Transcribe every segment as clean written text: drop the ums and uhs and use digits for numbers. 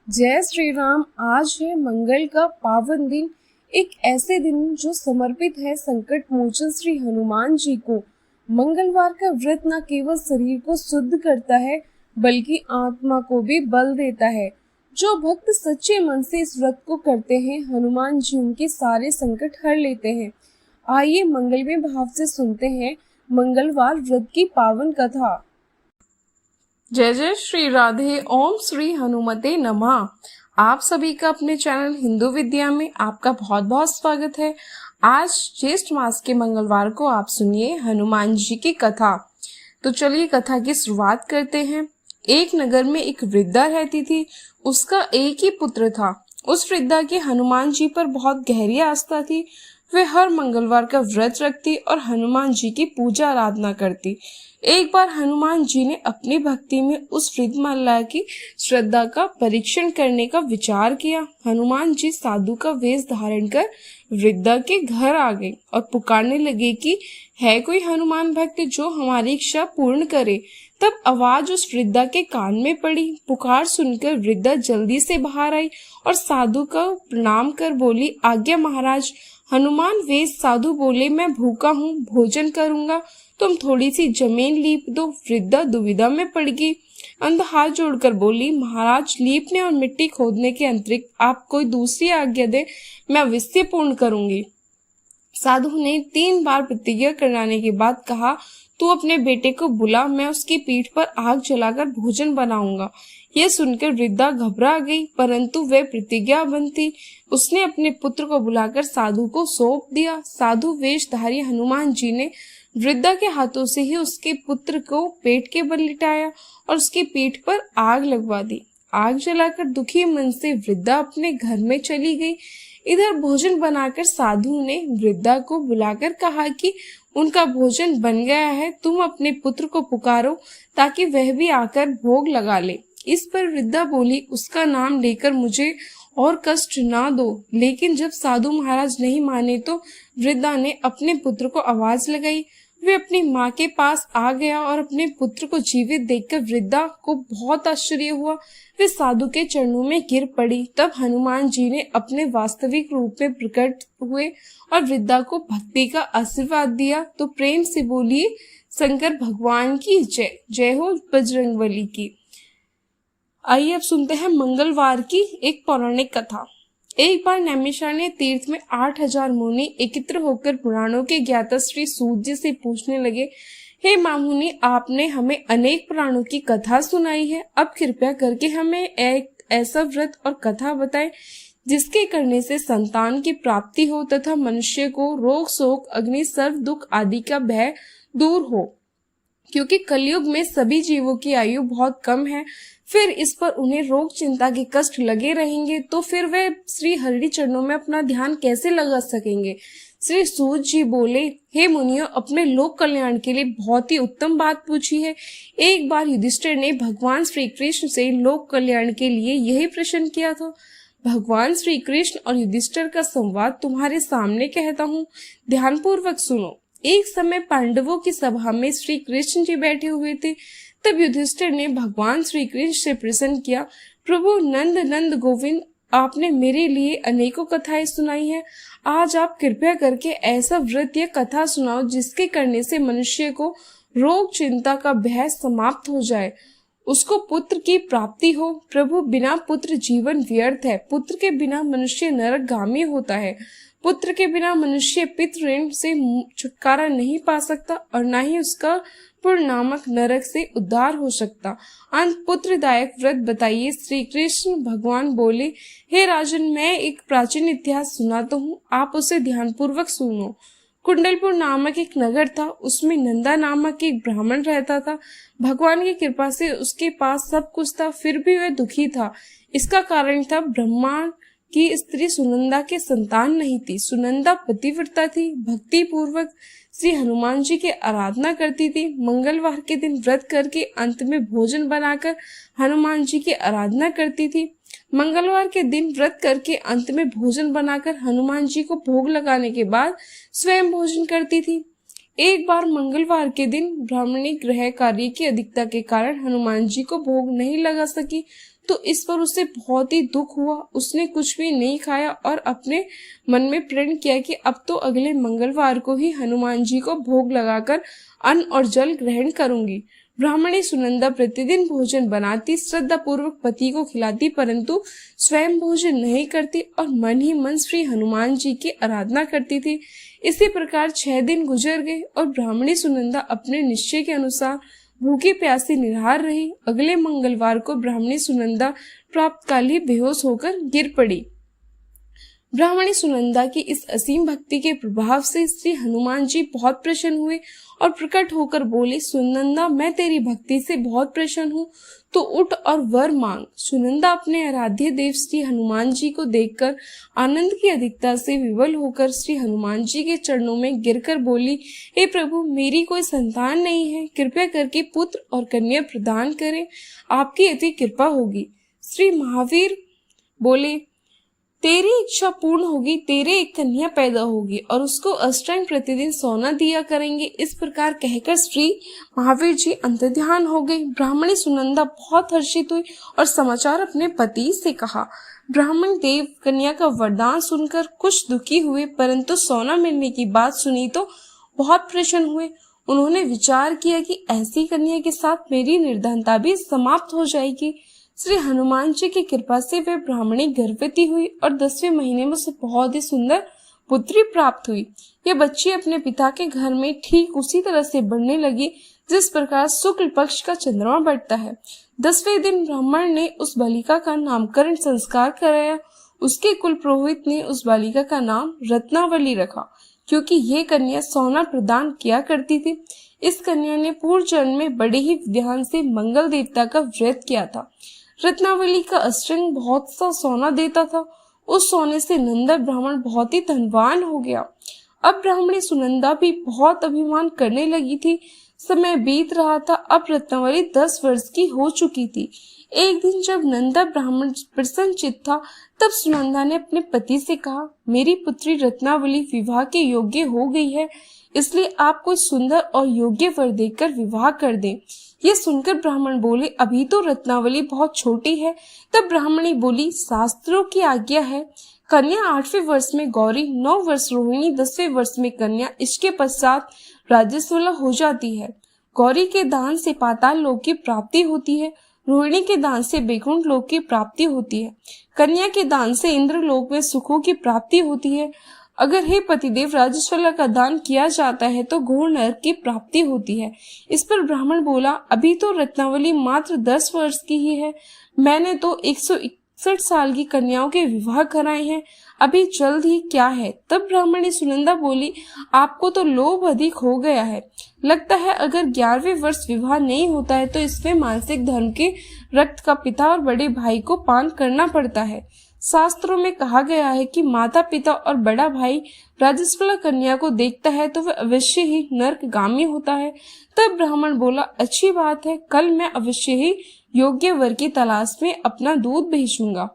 जय श्री राम। आज है मंगल का पावन दिन, एक ऐसे दिन जो समर्पित है संकट मोचन श्री हनुमान जी को। मंगलवार का व्रत न केवल शरीर को शुद्ध करता है बल्कि आत्मा को भी बल देता है। जो भक्त सच्चे मन से इस व्रत को करते हैं, हनुमान जी उनके सारे संकट हर लेते हैं। आइए मंगलमय भाव से सुनते हैं मंगलवार व्रत की पावन कथा। जय जय श्री राधे। ओम श्री हनुमते नमः। आप सभी का अपने चैनल हिंदू विद्या में आपका बहुत बहुत स्वागत है। आज ज्येष्ठ मास के मंगलवार को आप सुनिए हनुमान जी की कथा। तो चलिए कथा की शुरुआत करते हैं। एक नगर में एक वृद्धा रहती थी। उसका एक ही पुत्र था। उस वृद्धा की हनुमान जी पर बहुत गहरी आस्था थी। वे हर मंगलवार का व्रत रखती और हनुमान जी की पूजा आराधना करती। एक बार हनुमान जी ने अपनी भक्ति में उस वृद्ध महिला की श्रद्धा का परीक्षण करने का विचार किया। हनुमान जी साधु का वेश धारण कर वृद्धा के घर आ गए और पुकारने लगे कि है कोई हनुमान भक्त जो हमारी इच्छा पूर्ण करे। तब आवाज उस वृद्धा के कान में पड़ी। पुकार सुनकर वृद्धा जल्दी से बाहर आई और साधु का प्रणाम कर बोली, आज्ञा महाराज। हनुमान वेश साधु बोले, मैं भूखा हूँ, भोजन करूंगा, तुम थोड़ी सी जमीन लीप दो। वृद्धा दुविधा में पड़ गई। अंध हाथ जोड़कर बोली, महाराज लीपने और मिट्टी खोदने के अतिरिक्त आप कोई दूसरी आज्ञा दे, मैं अवश्य पूर्ण करूंगी। साधु ने 3 बार प्रतिज्ञा कराने के बाद कहा, तू अपने बेटे को बुला, मैं उसकी पीठ पर आग जलाकर भोजन बनाऊंगा। यह सुनकर वृद्धा घबरा गई, परंतु वह प्रतिज्ञाबद्ध थी। उसने अपने पुत्र को बुलाकर साधु को सौंप दिया। साधु वेशधारी हनुमान जी ने वृद्धा के हाथों से ही उसके पुत्र को पेट के बल लिटाया और उसकी पीठ पर आग लगवा दी। आग जलाकर दुखी मन से वृद्धा अपने घर में चली गई। इधर भोजन बनाकर साधु ने वृद्धा को बुलाकर कहा कि उनका भोजन बन गया है, तुम अपने पुत्र को पुकारो ताकि वह भी आकर भोग लगा ले। इस पर वृद्धा बोली, उसका नाम लेकर मुझे और कष्ट ना दो। लेकिन जब साधु महाराज नहीं माने तो वृद्धा ने अपने पुत्र को आवाज लगाई। वे अपनी माँ के पास आ गया और अपने पुत्र को जीवित देखकर वृद्धा को बहुत आश्चर्य हुआ। वे साधु के चरणों में गिर पड़ी। तब हनुमान जी ने अपने वास्तविक रूप में प्रकट हुए और वृद्धा को भक्ति का आशीर्वाद दिया। तो प्रेम से बोली, शंकर भगवान की जय। जय हो बजरंगबली की। आइए अब सुनते हैं मंगलवार की एक पौराणिक कथा। एक बार नैमिषारण्य तीर्थ में 8000 मुनि एकत्र होकर पुराणों के ज्ञाता श्री सूत जी से पूछने लगे, हे मामुनि, आपने हमें अनेक पुराणों की कथा सुनाई है, अब कृपया करके हमें एक ऐसा व्रत और कथा बताएं जिसके करने से संतान की प्राप्ति हो तथा मनुष्य को रोग शोक अग्नि सर्व दुख आदि का भय दूर हो। क्योंकि कलयुग में सभी जीवों की आयु बहुत कम है, फिर इस पर उन्हें रोग चिंता के कष्ट लगे रहेंगे तो फिर वे श्री हरि चरणों में अपना ध्यान कैसे लगा सकेंगे। श्री सूत जी बोले, हे मुनियों, अपने लोक कल्याण के लिए बहुत ही उत्तम बात पूछी है। एक बार युधिष्ठिर ने भगवान श्री कृष्ण से लोक कल्याण के लिए यही प्रश्न किया था। भगवान श्री कृष्ण और युधिष्ठिर का संवाद तुम्हारे सामने कहता हूँ, ध्यान पूर्वक सुनो। एक समय पांडवों की सभा में श्री कृष्ण जी बैठे हुए थे। तब युधिष्ठिर ने भगवान श्री कृष्ण से प्रश्न किया, प्रभु नंद नंद गोविंद, आपने मेरे लिए अनेकों कथाएं सुनाई है, आज आप कृपया करके ऐसा व्रत या कथा सुनाओ जिसके करने से मनुष्य को रोग चिंता का भय समाप्त हो जाए, उसको पुत्र की प्राप्ति हो। प्रभु, बिना पुत्र जीवन व्यर्थ है, पुत्र के बिना मनुष्य नरकगामी होता है, पुत्र के बिना मनुष्य पितृ ऋण से छुटकारा नहीं पा सकता और न ही उसका पुण्य नामक नरक से उद्धार हो सकता। अंत पुत्रदायक व्रत बताइए। श्री कृष्ण भगवान बोले, हे राजन, मैं एक प्राचीन इतिहास सुनाता हूँ, आप उसे ध्यान पूर्वक सुनो। कुंडलपुर नामक एक नगर था, उसमें नंदा नामक एक ब्राह्मण रहता था। भगवान की कृपा से उसके पास सब कुछ था, फिर भी वह दुखी था। इसका कारण था ब्रह्मा की स्त्री सुनंदा के संतान नहीं थी। सुनंदा पतिव्रता थी, भक्ति पूर्वक श्री हनुमान जी की आराधना करती थी। मंगलवार के दिन व्रत करके अंत में भोजन बनाकर हनुमान जी की आराधना करती थी। मंगलवार के दिन व्रत करके अंत में भोजन बनाकर हनुमान जी को भोग लगाने के बाद स्वयं भोजन करती थी। एक बार मंगलवार के दिन ब्राह्मणी गृह कार्य की अधिकता के कारण हनुमान जी को भोग नहीं लगा सकी। तो इस पर उसे बहुत ही दुख हुआ। उसने कुछ भी नहीं खाया और अपने मन में प्रण किया कि अब तो अगले मंगलवार को ही हनुमान जी को भोग लगाकर अन्न और जल ग्रहण करूंगी। ब्राह्मणी सुनंदा प्रतिदिन भोजन बनाती, श्रद्धा पूर्वक पति को खिलाती, परंतु स्वयं भोजन नहीं करती और मन ही मन श्री हनुमान जी की आराधना करती थी। इसी प्रकार 6 दिन गुजर गए और ब्राह्मणी सुनंदा अपने निश्चय के अनुसार भूखी प्यासी निराहार रही। अगले मंगलवार को ब्राह्मणी सुनंदा प्राप्त काल ही बेहोश होकर गिर पड़ी। ब्राह्मणी सुनंदा की इस असीम भक्ति के प्रभाव से श्री हनुमान जी बहुत प्रसन्न हुए और प्रकट होकर बोले, सुनंदा, मैं तेरी भक्ति से बहुत प्रसन्न हूँ, तो उठ और वर मांग। सुनंदा अपने आराध्य देव श्री हनुमान जी को देखकर आनंद की अधिकता से विवल होकर श्री हनुमान जी के चरणों में गिरकर बोली, हे प्रभु, मेरी कोई संतान नहीं है, कृपया करके पुत्र और कन्या प्रदान करें, आपकी अति कृपा होगी। श्री महावीर बोले, तेरी इच्छा पूर्ण होगी, तेरे एक कन्या पैदा होगी और उसको अष्टांग प्रतिदिन सोना दिया करेंगे। इस प्रकार कहकर श्री महावीर जी अंतर्ध्यान हो गए। ब्राह्मणी सुनंदा बहुत हर्षित हुई और समाचार अपने पति से कहा। ब्राह्मण देव कन्या का वरदान सुनकर कुछ दुखी हुए, परंतु सोना मिलने की बात सुनी तो बहुत प्रसन्न हुए। उन्होंने विचार किया कि ऐसी कन्या के साथ मेरी निर्धनता भी समाप्त हो जाएगी। श्री हनुमान जी की कृपा से वे ब्राह्मणी गर्भवती हुई और 10वें महीने में उसे बहुत ही सुंदर पुत्री प्राप्त हुई। यह बच्ची अपने पिता के घर में ठीक उसी तरह से बढ़ने लगी जिस प्रकार शुक्ल पक्ष का चंद्रमा बढ़ता है। 10वें दिन ब्राह्मण ने उस बालिका का नामकरण संस्कार कराया। उसके कुल पुरोहित ने उस बालिका का नाम रत्नावली रखा, क्योंकि ये कन्या सोना प्रदान किया करती थी। इस कन्या ने पूर्व जन्म में बड़े ही ध्यान से मंगल देवता का व्रत किया था। रत्नावली का अष्टंग बहुत सा सोना देता था। उस सोने से नंदा ब्राह्मण बहुत ही धनवान हो गया। अब ब्राह्मणी सुनंदा भी बहुत अभिमान करने लगी थी। समय बीत रहा था। अब रत्नावली 10 वर्ष की हो चुकी थी। एक दिन जब नंदा ब्राह्मण प्रसन्नचित्त था, तब सुनंदा ने अपने पति से कहा, मेरी पुत्री रत्नावली विवाह के योग्य हो गई है, इसलिए आप कोई सुंदर और योग्य वर देकर विवाह कर दें। ये सुनकर ब्राह्मण बोले, अभी तो रत्नावली बहुत छोटी है। तब ब्राह्मणी बोली, शास्त्रों की आज्ञा है, कन्या 8वें वर्ष में गौरी, 9 वर्ष रोहिणी, 10वें वर्ष में कन्या, इसके पश्चात राजस्वला हो जाती है। गौरी के दान से पाताल लोक की प्राप्ति होती है, रोहिणी के दान से बैकुंठ लोक की प्राप्ति होती है, कन्या के दान से इंद्र लोक में सुखों की प्राप्ति होती है। अगर हे पतिदेव राजस्वला का दान किया जाता है तो घोर नरक की प्राप्ति होती है। इस पर ब्राह्मण बोला, अभी तो रत्नावली मात्र 10 वर्ष की ही है। मैंने तो 161 साल की कन्याओं के विवाह कराए हैं, अभी जल्द ही क्या है। तब ब्राह्मणी सुनंदा बोली, आपको तो लोभ अधिक हो गया है। लगता है अगर 11वें वर्ष विवाह नहीं होता है तो इसमें मानसिक धर्म के रक्त का पिता और बड़े भाई को पान करना पड़ता है। शास्त्रों में कहा गया है कि माता पिता और बड़ा भाई राजस्वला कन्या को देखता है तो वह अवश्य ही नरकगामी होता है। तब ब्राह्मण बोला, अच्छी बात है, कल मैं अवश्य ही योग्य वर की तलाश में अपना दूध भेजूंगा।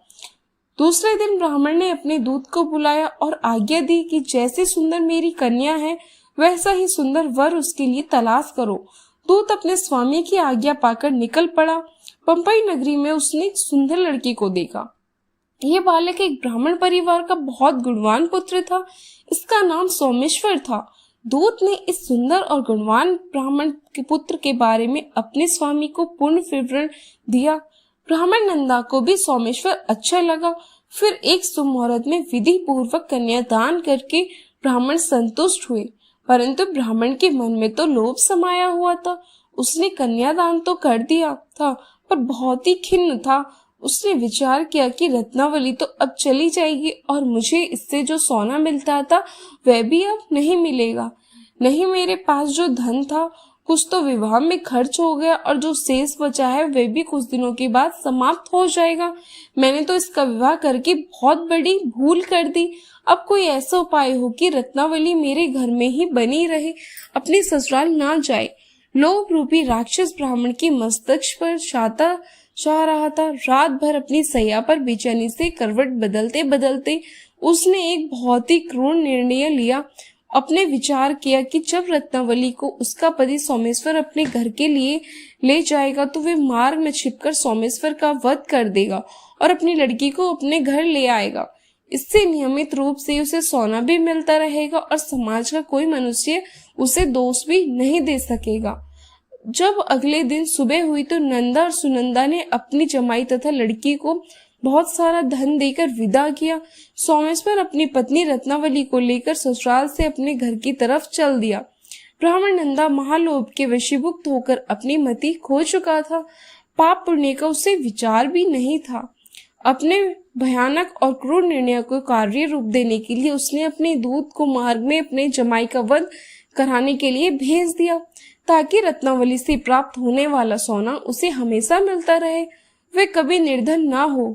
दूसरे दिन ब्राह्मण ने अपने दूध को बुलाया और आज्ञा दी कि जैसे सुंदर मेरी कन्या है वैसा ही सुंदर वर उसके लिए तलाश करो। दूत अपने स्वामी की आज्ञा पाकर निकल पड़ा। पंपई नगरी में उसने एक सुंदर लड़की को देखा। यह बालक एक ब्राह्मण परिवार का बहुत गुणवान पुत्र था। इसका नाम सोमेश्वर था। दूत ने इस सुंदर और गुणवान ब्राह्मण के पुत्र के बारे में अपने स्वामी को पूर्ण विवरण दिया। ब्राह्मण नंदा को भी सोमेश्वर अच्छा लगा। फिर एक सुमुहूर्त में विधि पूर्वक कन्यादान करके ब्राह्मण संतुष्ट हुए, परंतु ब्राह्मण के मन में तो लोभ समाया हुआ था। उसने कन्यादान तो कर दिया था पर बहुत ही खिन्न था। उसने विचार किया कि रत्नावली तो अब चली जाएगी और मुझे इससे जो सोना मिलता था वह भी अब नहीं मिलेगा। नहीं, मेरे पास जो धन था कुछ तो विवाह में खर्च हो गया और जो शेष बचा है वह भी कुछ दिनों के बाद समाप्त हो जाएगा। मैंने तो इसका विवाह करके बहुत बड़ी भूल कर दी। अब कोई ऐसा उपाय हो कि रत्नावली मेरे घर में ही बनी रहे, अपने ससुराल ना जाए। लोभ रूपी राक्षस ब्राह्मण की मस्तक पर शाता चाह रहा था। रात भर अपनी सैया पर बेचैनी से करवट बदलते बदलते उसने एक बहुत ही क्रूर निर्णय लिया। अपने विचार किया कि जब रत्नावली को उसका पति सोमेश्वर अपने घर के लिए ले जाएगा तो वे मार्ग में छिपकर सोमेश्वर का वध कर देगा और अपनी लड़की को अपने घर ले आएगा। इससे नियमित रूप से उसे सोना भी मिलता रहेगा और समाज का कोई मनुष्य उसे दोष भी नहीं दे सकेगा। जब अगले दिन सुबह हुई तो नंदा और सुनंदा ने अपनी जमाई तथा लड़की को बहुत सारा धन देकर विदा किया। सोमेश्वर अपनी पत्नी रत्नावली को लेकर ससुराल से अपने घर की तरफ चल दिया। ब्राह्मण नंदा महालोभ के वशीभूत होकर अपनी मति खो चुका था। पाप पुण्य का उसे विचार भी नहीं था। अपने भयानक और क्रूर निर्णय को कार्य रूप देने के लिए उसने अपने दूत को मार्ग में अपने जमाई का वध कराने के लिए भेज दिया, ताकि रत्नावली से प्राप्त होने वाला सोना उसे हमेशा मिलता रहे, वे कभी निर्धन ना हो।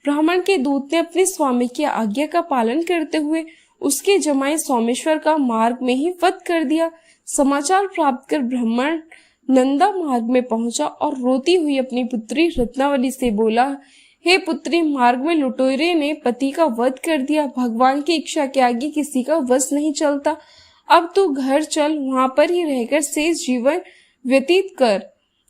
ब्राह्मण के दूत ने अपने स्वामी की आज्ञा का पालन करते हुए उसके जमाई सोमेश्वर का मार्ग में ही वध कर दिया। समाचार प्राप्त कर ब्राह्मण नंदा मार्ग में पहुंचा और रोती हुई अपनी पुत्री रत्नावली से बोला, हे पुत्री, मार्ग में लुटेरे ने पति का वध कर दिया। भगवान की इच्छा के आगे किसी का वश नहीं चलता। अब तू घर चल, वहां पर ही रहकर शेष जीवन व्यतीत कर।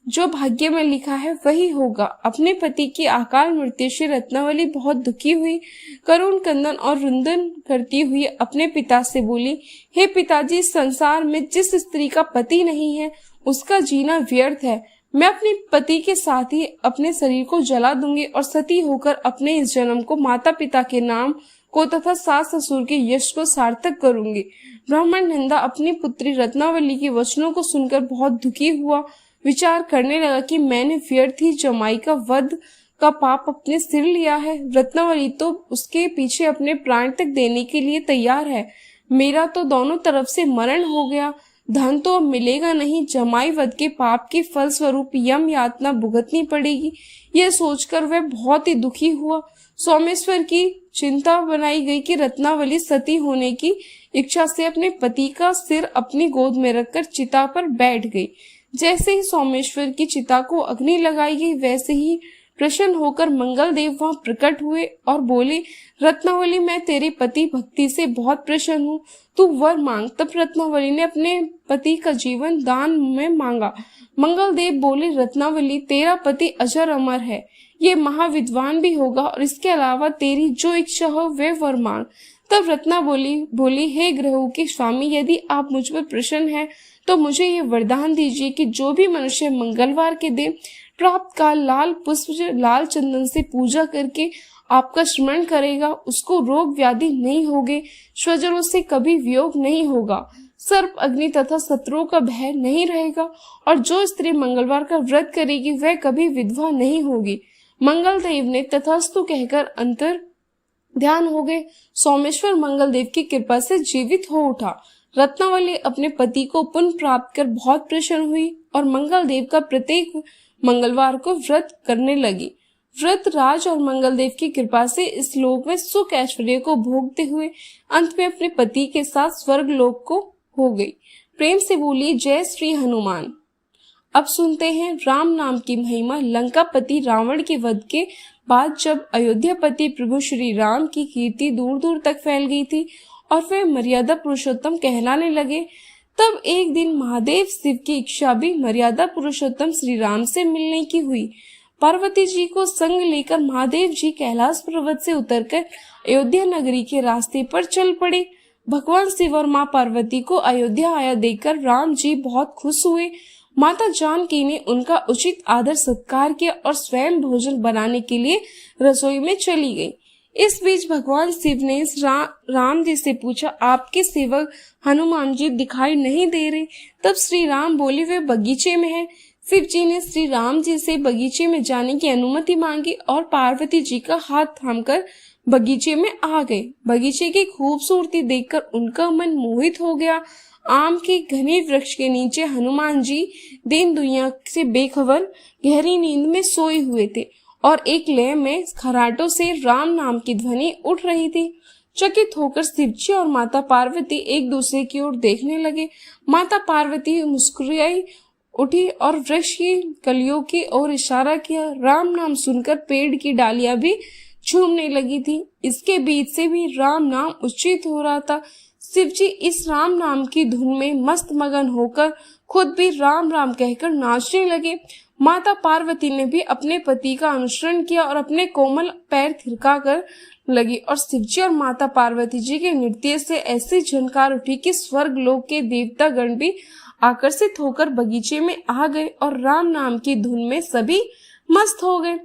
जो भाग्य में लिखा है वही होगा। अपने पति की अकाल मृत्यु से रत्नावली बहुत दुखी हुई। करुण क्रंदन और रुदन करती हुई अपने पिता से बोली, हे पिताजी, संसार में जिस स्त्री का पति नहीं है उसका जीना व्यर्थ है। मैं अपने पति के साथ ही अपने शरीर को जला दूंगी और सती होकर अपने इस जन्म को माता पिता के नाम को तथा सास ससुर के यश को सार्थक करूंगी। ब्राह्मण नंदा अपनी पुत्री रत्नावली के वचनों को सुनकर बहुत दुखी हुआ। विचार करने लगा कि मैंने व्यर्थ ही जमाई का वध का पाप अपने सिर लिया है। रत्नावली तो उसके पीछे अपने प्राण तक देने के लिए तैयार है। मेरा तो दोनों तरफ से मरण हो गया। धन तो अब मिलेगा नहीं। जमाई वध के पाप के फल स्वरूप यम यातना भुगतनी पड़ेगी। यह सोचकर वह बहुत ही दुखी हुआ। सोमेश्वर की चिंता बनाई गई कि रत्नावली सती होने की इच्छा से अपने पति का सिर अपनी गोद में रखकर चिता पर बैठ गई। जैसे ही सोमेश्वर की चिता को अग्नि लगाई गई, वैसे ही प्रसन्न होकर मंगल देव वहां प्रकट हुए और बोले, रत्नावली, मैं तेरे पति भक्ति से बहुत प्रसन्न हूँ, तू वर मांग। तब रत्नावली ने अपने पति का जीवन दान में मांगा। मंगल देव बोले, रत्नावली, तेरा पति अजर अमर है, ये महाविद्वान भी होगा और इसके अलावा तेरी जो इच्छा हो वे वर मांग। तब रत्ना बोली, हे ग्रहों के स्वामी, यदि आप मुझ पर प्रसन्न हैं तो मुझे ये वरदान दीजिए कि जो भी मनुष्य मंगलवार के दिन प्राप्त काल लाल पुष्प लाल चंदन से पूजा करके आपका स्मरण करेगा, उसको रोग व्याधि नहीं होगे, स्वजनों से कभी वियोग नहीं होगा, सर्प अग्नि तथा शत्रुओं का भय नहीं रहेगा, और जो स्त्री मंगलवार का व्रत करेगी वह कभी विधवा नहीं होगी। मंगल देव ने तथास्तु कहकर अंतर ध्यान हो गए। सोमेश्वर मंगल देव की कृपा से जीवित हो उठा। रत्नावली अपने पति को पुनः प्राप्त कर बहुत प्रसन्न हुई और मंगल देव का प्रत्येक मंगलवार को व्रत करने लगी। व्रत राज और मंगल देव की कृपा से इस लोक में सुख ऐश्वर्य को भोगते हुए अंत में अपने पति के साथ स्वर्ग लोक को हो गई। प्रेम से बोली, जय श्री हनुमान। अब सुनते हैं राम नाम की महिमा। लंकापति रावण के वध के बाद जब अयोध्यापति प्रभु श्री राम की कीर्ति दूर दूर तक फैल गई थी और वे मर्यादा पुरुषोत्तम कहलाने लगे, तब एक दिन महादेव शिव की इच्छा भी मर्यादा पुरुषोत्तम श्री राम से मिलने की हुई। पार्वती जी को संग लेकर महादेव जी कैलाश पर्वत से उतरकर अयोध्या नगरी के रास्ते पर चल पड़े। भगवान शिव और माँ पार्वती को अयोध्या आया देखकर राम जी बहुत खुश हुए। माता जानकी ने उनका उचित आदर सत्कार किया और स्वयं भोजन बनाने के लिए रसोई में चली गई। इस बीच भगवान शिव ने राम जी से पूछा, आपके सेवक हनुमान जी दिखाई नहीं दे रहे। तब श्री राम बोले, वे बगीचे में हैं। शिव जी ने श्री राम जी से बगीचे में जाने की अनुमति मांगी और पार्वती जी का हाथ थामकर बगीचे में आ गए। बगीचे की खूबसूरती देखकर उनका मन मोहित हो गया। आम के घने वृक्ष के नीचे हनुमान जी दिन दुनिया से बेखबर गहरी नींद में सोए हुए थे और एक लय में खराटों से राम नाम की ध्वनि उठ रही थी। चकित होकर शिवजी और माता पार्वती एक दूसरे की ओर देखने लगे। माता पार्वती मुस्कुराई उठी और वृक्ष की कलियों की ओर इशारा किया। राम नाम सुनकर पेड़ की डालियां भी झूमने लगी थी। इसके बीच से भी राम नाम उच्चित हो रहा था। शिव जी इस राम नाम की धुन में मस्त मगन होकर खुद भी राम राम कहकर नाचने लगे। माता पार्वती ने भी अपने पति का अनुसरण किया और अपने कोमल पैर थिरका कर लगी और शिवजी और माता पार्वती जी के नृत्य से ऐसी झनकार उठी कि स्वर्ग लोक के देवता गण भी आकर्षित होकर बगीचे में आ गए और राम नाम की धुन में सभी मस्त हो गए।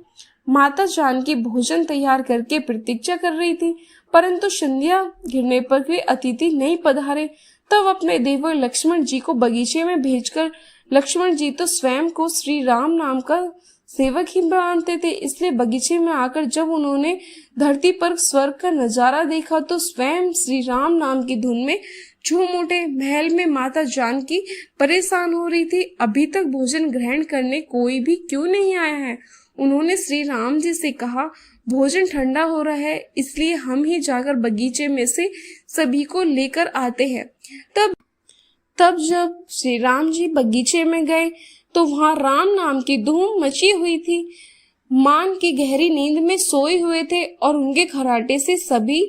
माता जानकी भोजन तैयार करके प्रतीक्षा कर रही थी, परंतु संध्या गिरने पर कोई अतिथि नहीं पधारे। तब अपने देवर लक्ष्मण जी को बगीचे में भेजकर, लक्ष्मण जी तो स्वयं को श्री राम नाम का सेवक ही मानते थे, इसलिए बगीचे में आकर जब उन्होंने धरती पर स्वर्ग का नजारा देखा तो स्वयं श्री राम नाम की धुन में झूम उठे। महल में माता जानकी परेशान हो रही थी, अभी तक भोजन ग्रहण करने कोई भी क्यों नहीं आया है। उन्होंने श्री राम जी से कहा, भोजन ठंडा हो रहा है, इसलिए हम ही जाकर बगीचे में से सभी को लेकर आते हैं। तब जब श्री राम जी बगीचे में गए तो वहां राम नाम की धूम मची हुई थी। मान की गहरी नींद में सोए हुए थे और उनके खराटे से सभी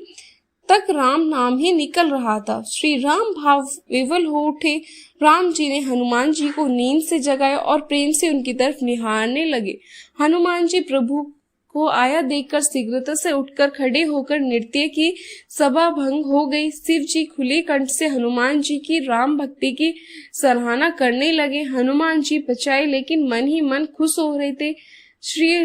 तक राम नाम ही निकल रहा था। श्री राम भाव विवल हो उठे। राम जी ने हनुमान जी को नींद से जगाया और प्रेम से उनकी तरफ निहारने लगे। हनुमान जी प्रभु को आया देखकर शीघ्रता से उठकर खड़े होकर नृत्य की सभा भंग हो गई। शिव जी खुले कंठ से हनुमान जी की राम भक्ति की सराहना करने लगे। हनुमान जी पचाए लेकिन मन ही मन खुश हो रहे थे। श्री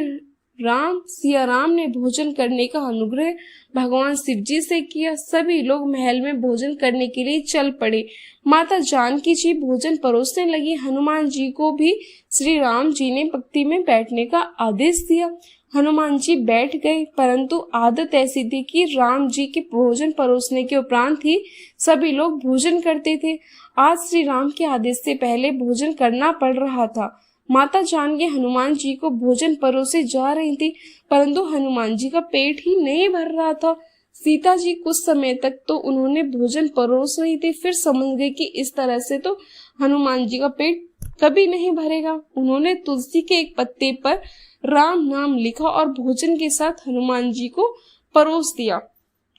राम सिया राम ने भोजन करने का अनुग्रह भगवान शिव जी से किया। सभी लोग महल में भोजन करने के लिए चल पड़े। माता जानकी जी भोजन परोसने लगी। हनुमान जी को भी श्री राम जी ने पंक्ति में बैठने का आदेश दिया। हनुमान जी बैठ गए, परंतु आदत ऐसी थी कि राम जी के भोजन परोसने के उपरांत ही सभी लोग भोजन करते थे। आज श्री राम के आदेश से पहले भोजन करना पड़ रहा था। माता जानकी हनुमान जी को भोजन परोसे जा रही थी, परंतु हनुमान जी का पेट ही नहीं भर रहा था। सीता जी कुछ समय तक तो उन्होंने भोजन परोस रही थी, फिर समझ गए कि इस तरह से तो हनुमान जी का पेट कभी नहीं भरेगा। उन्होंने तुलसी के एक पत्ते पर राम नाम लिखा और भोजन के साथ हनुमान जी को परोस दिया।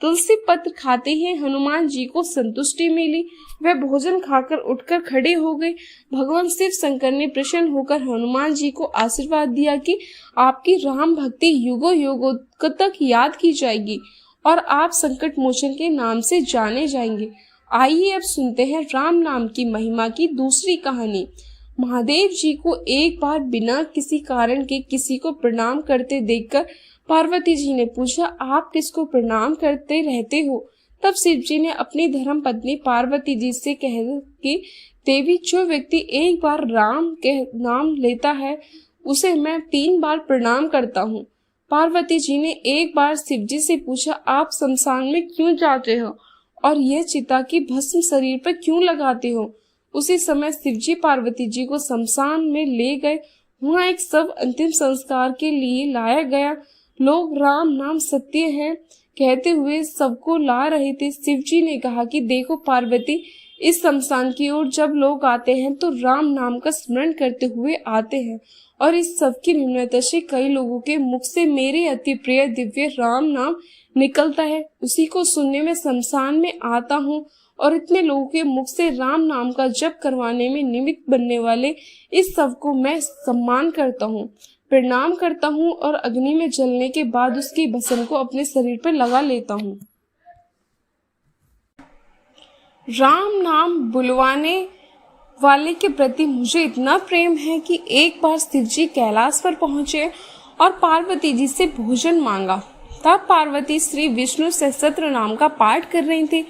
तुलसी पत्र खाते ही हनुमान जी को संतुष्टि मिली। वह भोजन खाकर उठकर खड़े हो गए। भगवान शिव शंकर ने प्रसन्न होकर हनुमान जी को आशीर्वाद दिया कि आपकी राम भक्ति युगों युगों तक याद की जाएगी और आप संकट मोचन के नाम से जाने जाएंगे। आइए अब सुनते हैं राम नाम की महिमा की दूसरी कहानी। महादेव जी को एक बार बिना किसी कारण के किसी को प्रणाम करते देखकर पार्वती जी ने पूछा, आप किसको प्रणाम करते रहते हो? तब शिव जी ने अपनी धर्म पत्नी पार्वती जी से कहा कि देवी, जो व्यक्ति एक बार राम के नाम लेता है उसे मैं 3 बार प्रणाम करता हूँ। पार्वती जी ने एक बार शिव जी से पूछा, आप शमशान में क्यों जाते हो और यह चिता की भस्म शरीर पर क्यों लगाते हो? उसी समय शिवजी पार्वती जी को शमशान में ले गए। वहाँ एक सब अंतिम संस्कार के लिए लाया गया। लोग राम नाम सत्य है कहते हुए सबको ला रहे थे। शिवजी ने कहा कि देखो पार्वती, इस शमशान की ओर जब लोग आते हैं तो राम नाम का स्मरण करते हुए आते हैं और इस सब की निम्नता से कई लोगों के मुख से मेरे अति प्रिय दिव्य राम नाम निकलता है। उसी को सुनने में शमशान में आता हूँ और इतने लोगों के मुख से राम नाम का जप करवाने में निमित्त बनने वाले इस सब को मैं सम्मान करता हूँ, प्रणाम करता हूँ और अग्नि में जलने के बाद उसकी भस्म को अपने शरीर पर लगा लेता हूँ। राम नाम बुलवाने वाले के प्रति मुझे इतना प्रेम है कि एक बार शिवजी कैलाश पर पहुंचे और पार्वती जी से भोजन मांगा। तब पार्वती श्री विष्णु सहस्त्र नाम का पाठ कर रही थी।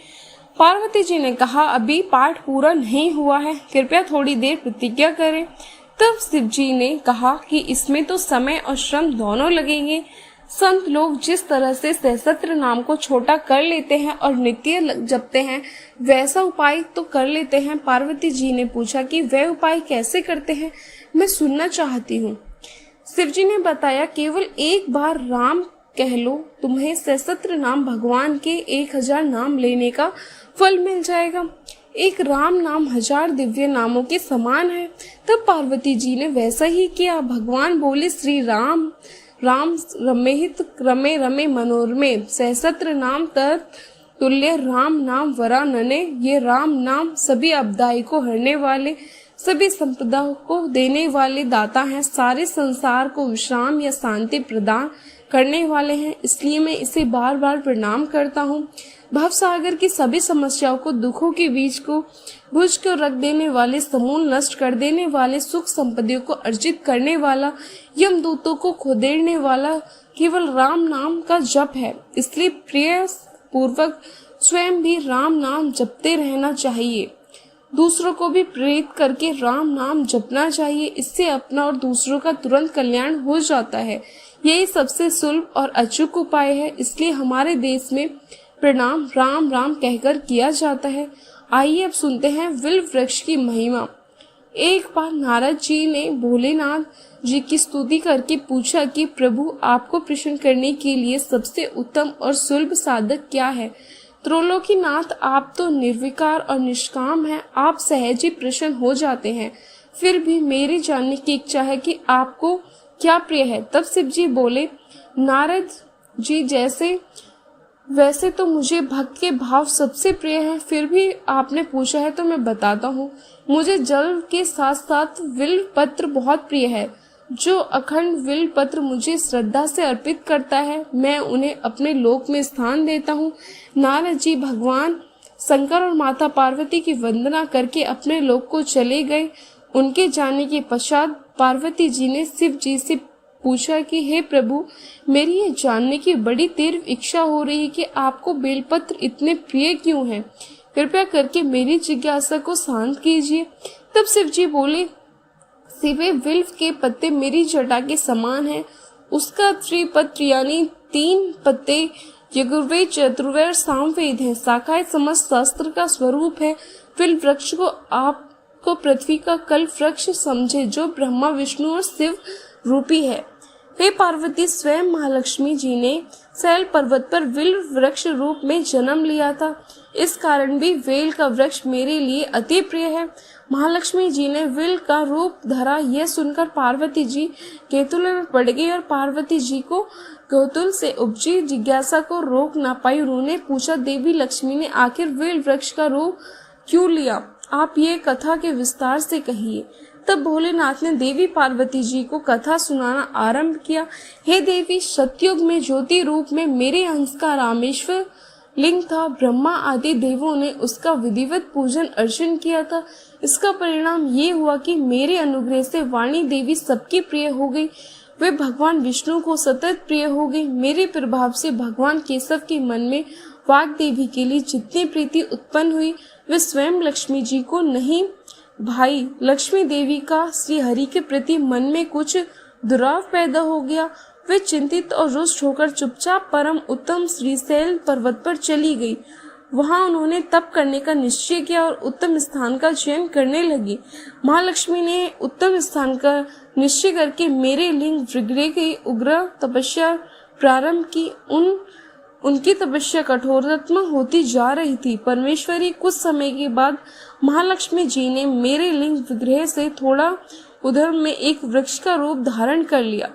पार्वती जी ने कहा, अभी पाठ पूरा नहीं हुआ है, कृपया थोड़ी देर प्रतिज्ञा करें। तब शिव जी ने कहा कि इसमें तो समय और श्रम दोनों लगेंगे। संत लोग जिस तरह से सहस्त्र नाम को छोटा कर लेते हैं और नित्य जपते हैं, वैसा उपाय तो कर लेते हैं। पार्वती जी ने पूछा कि वह उपाय कैसे करते हैं, मैं सुनना चाहती हूँ। शिव जी ने बताया, केवल एक बार राम कह लो, तुम्हें सहस्त्र नाम भगवान के 1000 नाम लेने का फल मिल जाएगा। एक राम नाम 1000 दिव्य नामों के समान है। तब पार्वती जी ने वैसा ही किया। भगवान बोले, श्री राम राम रमेहित रमे रमे मनोरमे सहस्त्र नाम तत् तुल्य राम नाम वरानने। ये राम नाम सभी आपदाई को हरने वाले, सभी संपदा को देने वाले दाता हैं, सारे संसार को विश्राम या शांति प्रदान करने वाले हैं, इसलिए मैं इसे बार बार प्रणाम करता हूँ। भव सागर की सभी समस्याओं को, दुखों के बीज को भुज को रख देने वाले, समूल नष्ट कर देने वाले, सुख संपत्तियों को अर्जित करने वाला, यमदूतों को खोदेड़ने वाला केवल राम नाम का जप है। इसलिए प्रिय पूर्वक स्वयं भी राम नाम जपते रहना चाहिए, दूसरों को भी प्रेरित करके राम नाम जपना चाहिए। इससे अपना और दूसरों का तुरंत कल्याण हो जाता है। यही सबसे सुलभ और अचूक उपाय है, इसलिए हमारे देश में प्रणाम राम राम कहकर किया जाता है। आइए अब सुनते हैं विल्व वृक्ष की महिमा। एक बार नारद जी ने भोलेनाथ जी की स्तुति करके पूछा कि प्रभु, आपको प्रसन्न करने के लिए सबसे उत्तम और सुलभ साधक क्या है? त्रिलोकीनाथ, आप तो निर्विकार और निष्काम हैं, आप सहज ही प्रसन्न हो जाते हैं। फिर भी मेरी जानने की इच्छा है कि आपको क्या प्रिय है। तब शिव जी बोले, नारद जी, वैसे तो मुझे भक्त के भाव सबसे प्रिय है, फिर भी आपने पूछा है तो मैं बताता हूँ। मुझे जल के साथ साथ विल्व पत्र बहुत प्रिय है। जो अखंड विल्व पत्र मुझे श्रद्धा से अर्पित करता है, मैं उन्हें अपने लोक में स्थान देता हूँ। नारद जी भगवान शंकर और माता पार्वती की वंदना करके अपने लोक को चले गए। उनके जाने के पश्चात पार्वती जी ने शिव जी से पूछा कि हे प्रभु, मेरी ये जानने की बड़ी तीव्र इच्छा हो रही है कि आपको बेलपत्र इतने प्रिय क्यों हैं? कृपया करके मेरी जिज्ञासा को शांत कीजिए। तब शिव जी बोले, शिवे, विल्व के पत्ते मेरी जटा के समान हैं। उसका त्रिपत्र यानी 3 पत्ते यजुर्वेद, चतुर्वेद, सामवेद हैं। शाखाएं समस्त शास्त्र का स्वरूप है। विल्व वृक्ष को आपको पृथ्वी का कल्प वृक्ष समझे, जो ब्रह्मा, विष्णु और शिव रूपी है। हे पार्वती, स्वयं महालक्ष्मी जी ने शैल पर्वत पर विल्व वृक्ष रूप में जन्म लिया था। इस कारण भी वेल का वृक्ष मेरे लिए अति प्रिय है। महालक्ष्मी जी ने विल का रूप धरा, यह सुनकर पार्वती जी केतुल में पड़ गई और पार्वती जी को केतुल से उपजी जिज्ञासा को रोक ना पाई। उन्होंने पूछा, देवी लक्ष्मी ने आखिर विल वृक्ष का रूप क्यों लिया? आप ये कथा के विस्तार से कहिए। तब भोलेनाथ ने देवी पार्वती जी को कथा सुनाना आरंभ किया। हे देवी, सतयुग में ज्योति रूप में मेरे अंश का रामेश्वर लिंग था। ब्रह्मा आदि देवों ने उसका विधिवत पूजन अर्चन किया था। इसका परिणाम ये हुआ कि मेरे अनुग्रह से वाणी देवी सबकी प्रिय हो गई। वे भगवान विष्णु को सतत प्रिय हो गई। मेरे प्रभाव से भगवान केशव के मन में वाग देवी के लिए जितनी प्रीति उत्पन्न हुई, वे स्वयं लक्ष्मी जी को नहीं भाई। लक्ष्मी देवी का श्री हरि के प्रति मन में कुछ दुराव पैदा हो गया। वे चिंतित और रुष्ट होकर चुपचाप परम उत्तम श्रीशैल पर्वत पर चली गई। वहां उन्होंने तप करने का निश्चय किया और उत्तम स्थान का चयन करने लगी। महालक्ष्मी ने उत्तम स्थान का निश्चय करके मेरे लिंग विग्रह की उग्र तपस्या प्रारंभ की। उनकी तपस्या कठोरतम होती जा रही थी। परमेश्वरी कुछ समय के बाद महालक्ष्मी जी ने मेरे लिंग विग्रह से थोड़ा उधर में एक वृक्ष का रूप धारण कर लिया।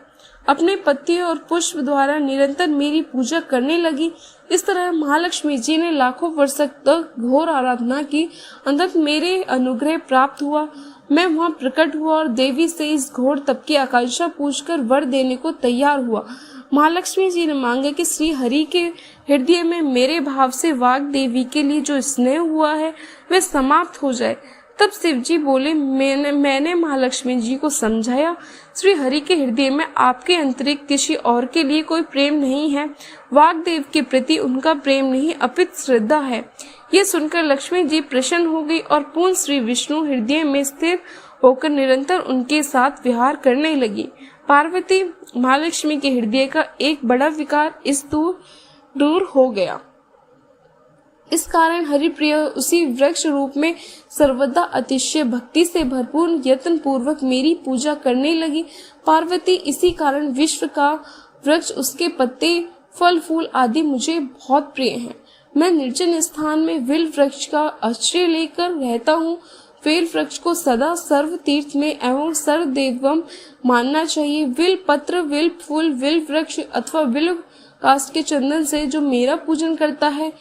अपने पत्ते और पुष्प द्वारा निरंतर मेरी पूजा करने लगी। इस तरह महालक्ष्मी जी ने लाखों वर्ष तक घोर आराधना की। अंततः मेरे अनुग्रह प्राप्त हुआ। मैं वहां प्रकट हुआ और देवी से इस घोर तप की आकांक्षा पूछकर वर देने को तैयार हुआ। महालक्ष्मी जी ने मांगा कि श्री हरि के हृदय में मेरे भाव से वाग देवी के लिए जो स्नेह हुआ है वह समाप्त हो जाए। तब शिव जी बोले, मैंने महालक्ष्मी जी को समझाया, श्री हरि के हृदय में आपके अतिरिक्त किसी और के लिए कोई प्रेम नहीं है। वागदेव के प्रति उनका प्रेम नहीं अपितु श्रद्धा है। ये सुनकर लक्ष्मी जी प्रसन्न हो गई और पूर्ण श्री विष्णु हृदय में स्थिर होकर निरंतर उनके साथ विहार करने लगी। पार्वती महालक्ष्मी के हृदय का एक बड़ा विकार इस दूर हो गया। इस कारण हरिप्रिय उसी वृक्ष रूप में सर्वदा अतिशय भक्ति से भरपूर यत्न पूर्वक मेरी पूजा करने लगी। पार्वती इसी कारण विश्व का वृक्ष, उसके पत्ते, फल फूल आदि मुझे बहुत प्रिय हैं। मैं निर्जन स्थान में विल वृक्ष का आश्रय लेकर रहता हूँ। वेल वृक्ष को सदा सर्व तीर्थ में एवं सर्व देवम मानना चाहिए। विल पत्र, विल फूल, विल वृक्ष अथवा विल काष्ठ के चंदन से जो मेरा पूजन करता है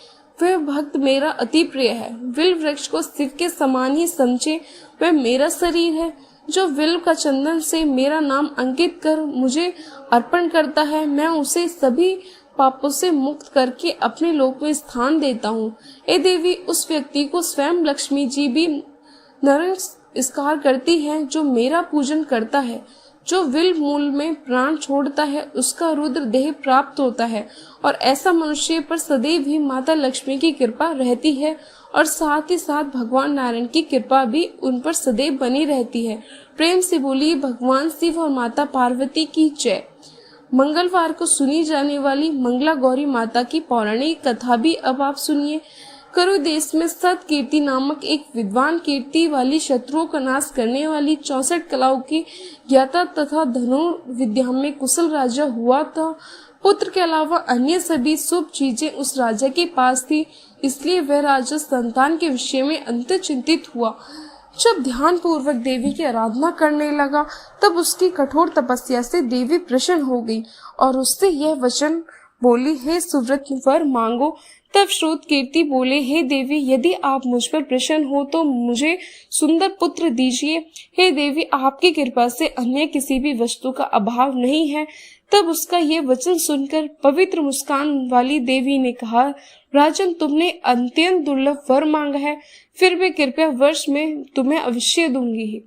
वह भक्त मेरा अति प्रिय है। विल्व वृक्ष को शिव के समान ही समझे, वह मेरा शरीर है। जो विल्व का चंदन से मेरा नाम अंकित कर मुझे अर्पण करता है, मैं उसे सभी पापों से मुक्त करके अपने लोक में स्थान देता हूँ। हे देवी, उस व्यक्ति को स्वयं लक्ष्मी जी भी नमस्कार करती है जो मेरा पूजन करता है। जो विल्व मूल में प्राण छोड़ता है, उसका रुद्र देह प्राप्त होता है, और ऐसा मनुष्य पर सदैव ही माता लक्ष्मी की कृपा रहती है, और साथ ही साथ भगवान नारायण की कृपा भी उन पर सदैव बनी रहती है। प्रेम से बोलिए भगवान शिव और माता पार्वती की जय। मंगलवार को सुनी जाने वाली मंगला गौरी माता की पौराणिक कथा भी अब आप सुनिए। करु देश में सत कीर्ति नामक एक विद्वान कीर्ति वाली शत्रुओं का नाश करने वाली 64 कलाओं की ज्ञाता तथा धनुर्विद्या में कुशल राजा हुआ था। पुत्र के अलावा अन्य सभी शुभ चीजें उस राजा के पास थी, इसलिए वह राजा संतान के विषय में अंत चिंतित हुआ। जब ध्यान पूर्वक देवी की आराधना करने लगा, तब उसकी कठोर तपस्या से देवी प्रसन्न हो गई और उससे यह वचन बोली, हे सुव्रत वर मांगो। तब श्रोत कीर्ति बोले, हे देवी, यदि आप मुझ पर प्रसन्न हो तो मुझे सुंदर पुत्र दीजिए। हे देवी, आपकी कृपा से अन्य किसी भी वस्तु का अभाव नहीं है। तब उसका ये वचन सुनकर पवित्र मुस्कान वाली देवी ने कहा, राजन, तुमने अत्यंत दुर्लभ वर मांगा है, फिर भी कृपया वर्ष में तुम्हें अवश्य दूंगी ही।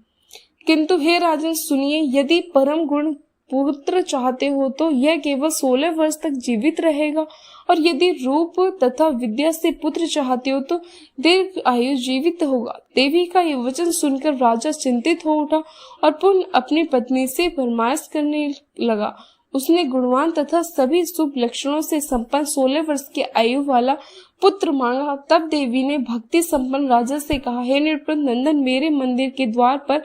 किंतु हे राजन सुनिए, यदि परम गुण पुत्र चाहते हो तो यह केवल 16 वर्ष तक जीवित रहेगा, और यदि रूप तथा विद्या से पुत्र चाहते हो तो दीर्घ आयु जीवित होगा। देवी का यह वचन सुनकर राजा चिंतित हो उठा और पुनः अपनी पत्नी से फरमाइश करने लगा। उसने गुणवान तथा सभी शुभ लक्षणों से संपन्न 16 वर्ष की आयु वाला पुत्र मांगा। तब देवी ने भक्ति संपन्न राजा से कहा, हे नृपत नंदन, मेरे मंदिर के द्वार पर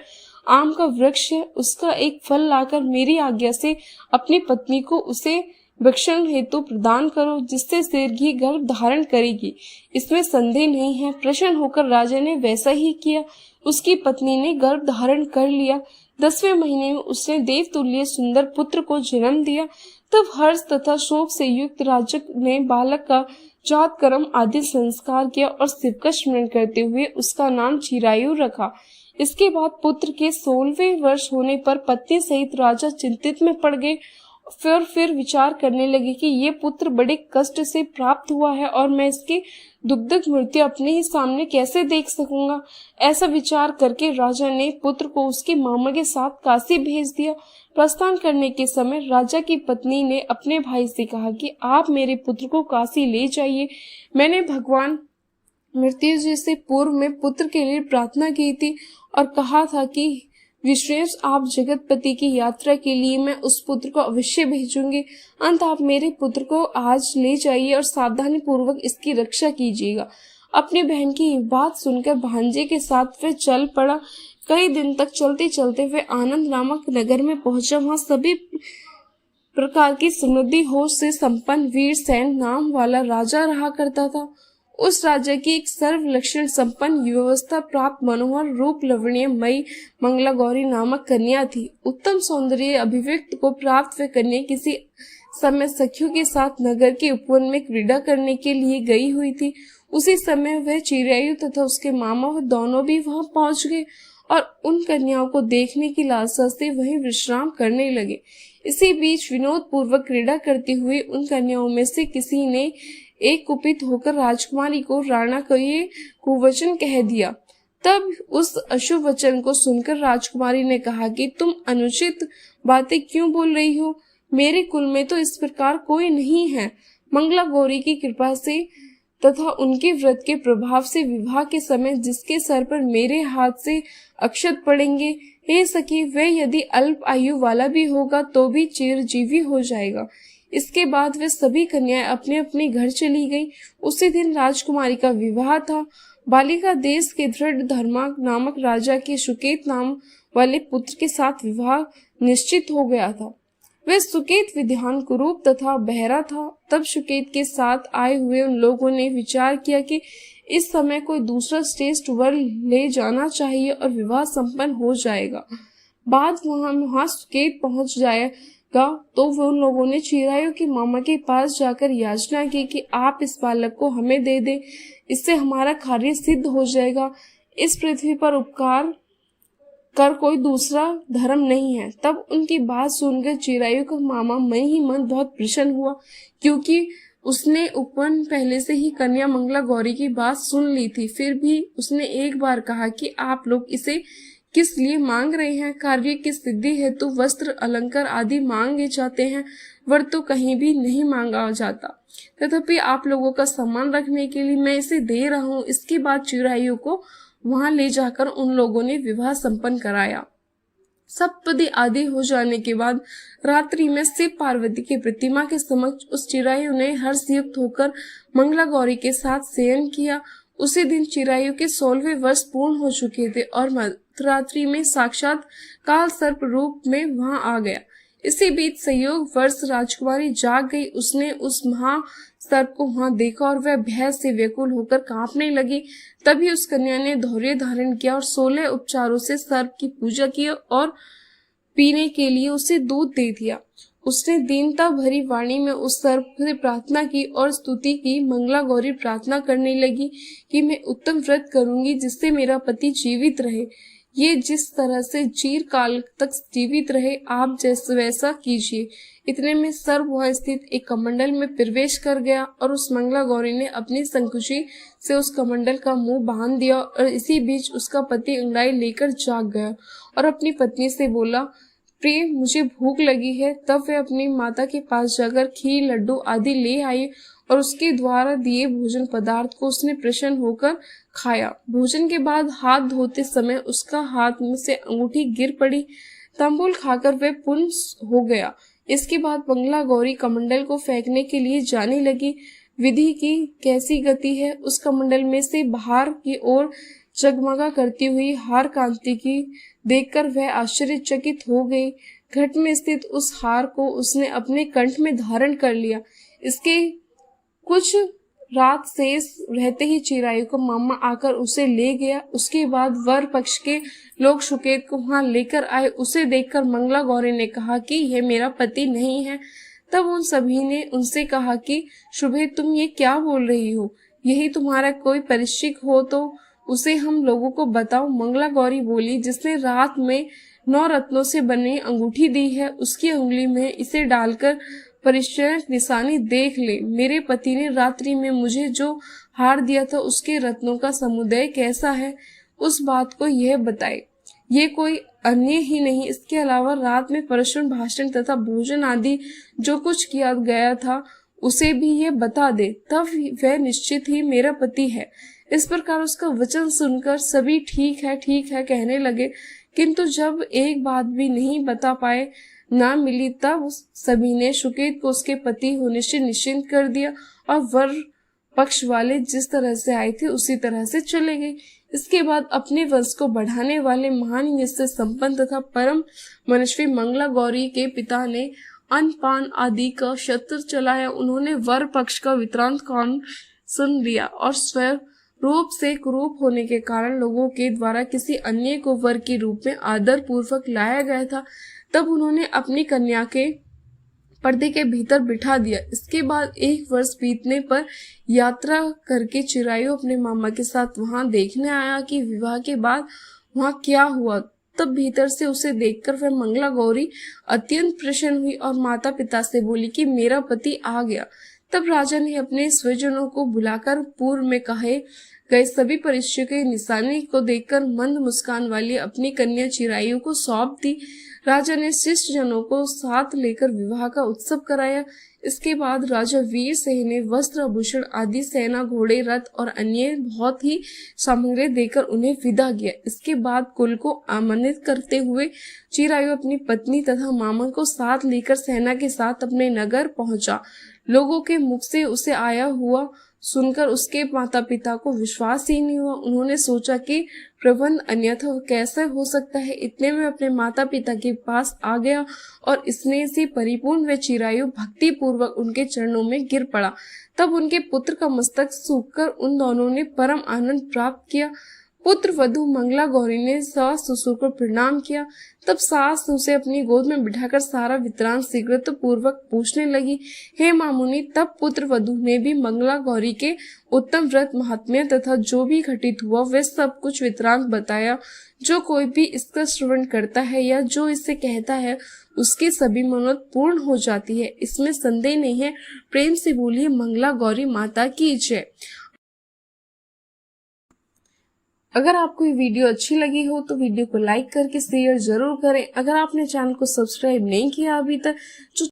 आम का वृक्ष है, उसका एक फल लाकर मेरी आज्ञा से अपनी पत्नी को उसे भक्षण हेतु प्रदान करो, जिससे शीघ्र गर्भ धारण करेगी। इसमें संदेह नहीं है। प्रसन्न होकर राजा ने वैसा ही किया। उसकी पत्नी ने गर्भ धारण कर लिया। 10वें महीने में उसने देवतुल्य सुंदर पुत्र को जन्म दिया। तब हर्ष तथा शोक से युक्त राजा ने बालक का जात कर्म आदि संस्कार किया और शिव का स्मरण करते हुए उसका नाम चिरायु रखा। इसके बाद पुत्र के 16वें वर्ष होने पर पत्नी सहित राजा चिंतित में पड़ गए। फिर विचार करने लगे कि ये पुत्र बड़े कष्ट से प्राप्त हुआ है और मैं इसकी दुग्धक मृत्यु अपने ही सामने कैसे देख सकूंगा। ऐसा विचार करके राजा ने पुत्र को उसके मामा के साथ काशी भेज दिया। प्रस्थान करने के समय राजा की पत्नी ने अपने भाई से कहा कि आप मेरे पुत्र को काशी ले जाइए। मैंने भगवान मृत्युंजय से पूर्व में पुत्र के लिए प्रार्थना की थी और कहा था कि विशेष आप जगतपति की यात्रा के लिए मैं उस पुत्र को अवश्य भेजूंगी। अंत आप मेरे पुत्र को आज ले जाइए और सावधानी पूर्वक इसकी रक्षा कीजिएगा। अपनी बहन की बात सुनकर भांजे के साथ वह चल पड़ा। कई दिन तक चलते चलते वह आनंद नामक नगर में पहुंचा। वहां सभी प्रकार की समृद्धि होश से संपन्न वीरसेन नाम वाला राजा रहा करता था। उस राजा की एक सर्व लक्षण संपन्न व्यवस्था प्राप्त मनोहर रूप लवणीय मई मंगला गौरी नामक कन्या थी। उत्तम सौंदर्य अभिव्यक्त को प्राप्त वह कन्या किसी समय सखियों के साथ नगर के उपवन में क्रीड़ा करने के लिए गई हुई थी। उसी समय वह चिरायु तथा उसके मामा वह दोनों भी वहां पहुंच गए और उन कन्याओं को देखने की लालसा से वहीं विश्राम करने लगे। इसी बीच विनोद पूर्वक क्रीड़ा करते हुए उन कन्याओं में से किसी ने एक कुपित होकर राजकुमारी को राणा को ये कुवचन कह दिया। तब उस अशुभ वचन को सुनकर राजकुमारी ने कहा कि तुम अनुचित बातें क्यों बोल रही हो? मेरे कुल में तो इस प्रकार कोई नहीं है। मंगला गौरी की कृपा से तथा उनके व्रत के प्रभाव से विवाह के समय जिसके सर पर मेरे हाथ से अक्षत पड़ेंगे, हे सखी, वह यदि अल्प आयु वाला भी होगा तो भी चिरजीवी हो जाएगा। इसके बाद वे सभी कन्याएं अपने अपने घर चली गई। उसी दिन राजकुमारी का विवाह था। बालिका देश के दृढ़ धर्मा नामक राजा के सुकेत नाम वाले पुत्र के साथ विवाह निश्चित हो गया था। वह सुकेत विद्वान कुरूप तथा बहरा था। तब सुकेत के साथ आए हुए उन लोगों ने विचार किया कि इस समय कोई दूसरा श्रेष्ठ वर ले जाना चाहिए और विवाह संपन्न हो जाएगा। बाद वहां सुकेत पहुंच जाए। तो वो उन लोगों ने चिरायु की मामा के पास जाकर याचना की कि आप इस बालक को हमें दे दे, इससे हमारा कार्य सिद्ध हो जाएगा। इस पृथ्वी पर उपकार कर कोई दूसरा धर्म नहीं है। तब उनकी बात सुनकर चिरायु का मामा मन ही मन बहुत प्रसन्न हुआ, क्योंकि उसने उपवन पहले से ही कन्या मंगला गौरी की बात सुन ली थी। फिर भी उसने एक बार कहा कि आप लोग इसे किस लिए मांग रहे हैं? कार्य की सिद्धि हेतु वस्त्र अलंकार आदि मांगे जाते हैं, वर तो कहीं भी नहीं मांगा जाता। तथापि आप लोगों का सम्मान रखने के लिए मैं इसे दे रहा हूँ। इसके बाद चिरायु को वहां ले जाकर उन लोगों ने विवाह संपन्न कराया। सप्तपदी आदि हो जाने के बाद रात्रि में शिव पार्वती की प्रतिमा के समक्ष उस चिरायु ने हर्षयुक्त होकर मंगला गौरी के साथ शयन किया। उसी दिन चिरायु के 16वें वर्ष पूर्ण हो चुके थे और मध्यरात्रि में साक्षात काल सर्प रूप में वहां आ गया। इसी बीच संयोग वर्ष राजकुमारी जाग गई। उसने उस महा सर्प को वहां देखा और वह भय से व्याकुल होकर कांपने लगी। तभी उस कन्या ने धैर्य धारण किया और 16 उपचारों से सर्प की पूजा की और पीने के लिए उसे दूध दे दिया। उसने दीनता भरी वाणी में उस सर्प से प्रार्थना की और स्तुति की। मंगला गौरी प्रार्थना करने लगी कि मैं उत्तम व्रत करूंगी जिससे मेरा पति जीवित रहे। ये जिस तरह से चीर काल तक जीवित रहे, आप जैसे वैसा कीजिए। इतने में सर्प वहां स्थित एक कमंडल में प्रवेश कर गया और उस मंगला गौरी ने अपनी संकुची से उस कमंडल का मुंह बांध दिया और इसी बीच उसका पति अंगड़ाई लेकर जाग गया और अपनी पत्नी से बोला, प्रिय मुझे भूख लगी है। तब वह अपनी माता के पास जाकर खीर लड्डू आदि ले आई और उसके द्वारा दिए भोजन पदार्थ को उसने प्रसन्न होकर खाया। भोजन के बाद हाथ धोते समय उसका हाथ में से अंगूठी गिर पड़ी। तांबूल खाकर वह पुंस हो गया। इसके बाद मंगला गौरी कमंडल को फेंकने के लिए जाने लगी। विधि की कैसी गति है! उस कमंडल में से बाहर की ओर जगमगा करती हुई हार कांति की देखकर वह आश्चर्यचकित हो गई। घट में स्थित उस हार को उसने अपने कंठ में धारण कर लिया। इसके कुछ रात शेष रहते ही चिरायु का मामा आकर उसे ले गया। उसके बाद वर पक्ष के लोग सुकेत को वहां लेकर आए। उसे देखकर मंगला गौरी ने कहा कि यह मेरा पति नहीं है। तब उन सभी ने उनसे कहा कि शुभे तुम ये क्या बोल रही हो? यही तुम्हारा कोई परिचित हो तो उसे हम लोगों को बताओ। मंगला गौरी बोली, जिसने रात में 9 रत्नों से बनी अंगूठी दी है, उसकी उंगली में इसे डालकर परिचय निशानी देख ले। मेरे पति ने रात्रि में मुझे जो हार दिया था उसके रत्नों का समुदाय कैसा है, उस बात को यह बताए। ये कोई अन्य ही नहीं, इसके अलावा रात में प्रश्न भाषण तथा भोजन आदि जो कुछ किया गया था उसे भी ये बता दे, तब वह निश्चित ही मेरा पति है। इस प्रकार उसका वचन सुनकर सभी ठीक है कहने लगे, किंतु जब एक बात भी नहीं बता पाए ना मिली, तब सभी ने सुकेत को उसके पति होने से निश्चिंत कर दिया और वर पक्ष वाले जिस तरह से आए थे उसी तरह से चले गए। इसके बाद अपने वंश को बढ़ाने वाले महान यश से संपन्न तथा परम मनस्वी मंगला गौरी के पिता ने अन्न-पान आदि का शस्त्र चलाया। उन्होंने वर पक्ष का वित्रांत कान सुन लिया और स्वयं रूप से कुरूप होने के कारण लोगों के द्वारा किसी अन्य को वर के रूप में आदर पूर्वक लाया गया था। तब उन्होंने अपनी कन्या के पर्दे के भीतर बिठा दिया। इसके बाद 1 वर्ष बीतने पर यात्रा करके चिरायु अपने मामा के साथ वहां देखने आया कि विवाह के बाद वहां क्या हुआ। तब भीतर से उसे देखकर वह मंगला गौरी अत्यंत प्रसन्न हुई और माता पिता से बोली कि मेरा पति आ गया। तब राजा ने अपने स्वजनों को बुलाकर पूर्व में कहे गए सभी परिचय के निशानी को देखकर मंद मुस्कान वाली अपनी कन्या चिरायु को सौंप दी। राजा ने शिष्ट जनों को साथ लेकर विवाह का उत्सव कराया। इसके बाद राजा वीर सिंह ने वस्त्र आभूषण आदि सेना घोड़े रथ और अन्य बहुत ही सामग्री देकर उन्हें विदा किया। इसके बाद कुल को आमंत्रित करते हुए चिरायु अपनी पत्नी तथा मामा को साथ लेकर सेना के साथ अपने नगर पहुंचा। लोगों के मुख से उसे आया हुआ सुनकर उसके माता पिता को विश्वास ही नहीं हुआ। उन्होंने सोचा कि प्रबंध अन्यथा कैसे हो सकता है। इतने में अपने माता पिता के पास आ गया और स्नेह से परिपूर्ण व चिरायु भक्ति पूर्वक उनके चरणों में गिर पड़ा। तब उनके पुत्र का मस्तक सूखकर उन दोनों ने परम आनंद प्राप्त किया। पुत्र वधू मंगला गौरी ने सास ससुर को प्रणाम किया। तब सास उसे अपनी गोद में बिठाकर सारा वृत्तांत शीघ्रता पूर्वक पूछने लगी। हे मामुनि, तब पुत्र वधू ने भी मंगला गौरी के उत्तम व्रत महात्म्य तथा जो भी घटित हुआ वह सब कुछ वृत्तांत बताया। जो कोई भी इसका श्रवण करता है या जो इसे कहता है उसकी सभी मनोरथ पूर्ण हो जाती है, इसमें संदेह नहीं है। प्रेम से बोलिए मंगला गौरी माता की जय। अगर आपको ये वीडियो अच्छी लगी हो तो वीडियो को लाइक करके शेयर जरूर करें। अगर आपने चैनल को सब्सक्राइब नहीं किया अभी तक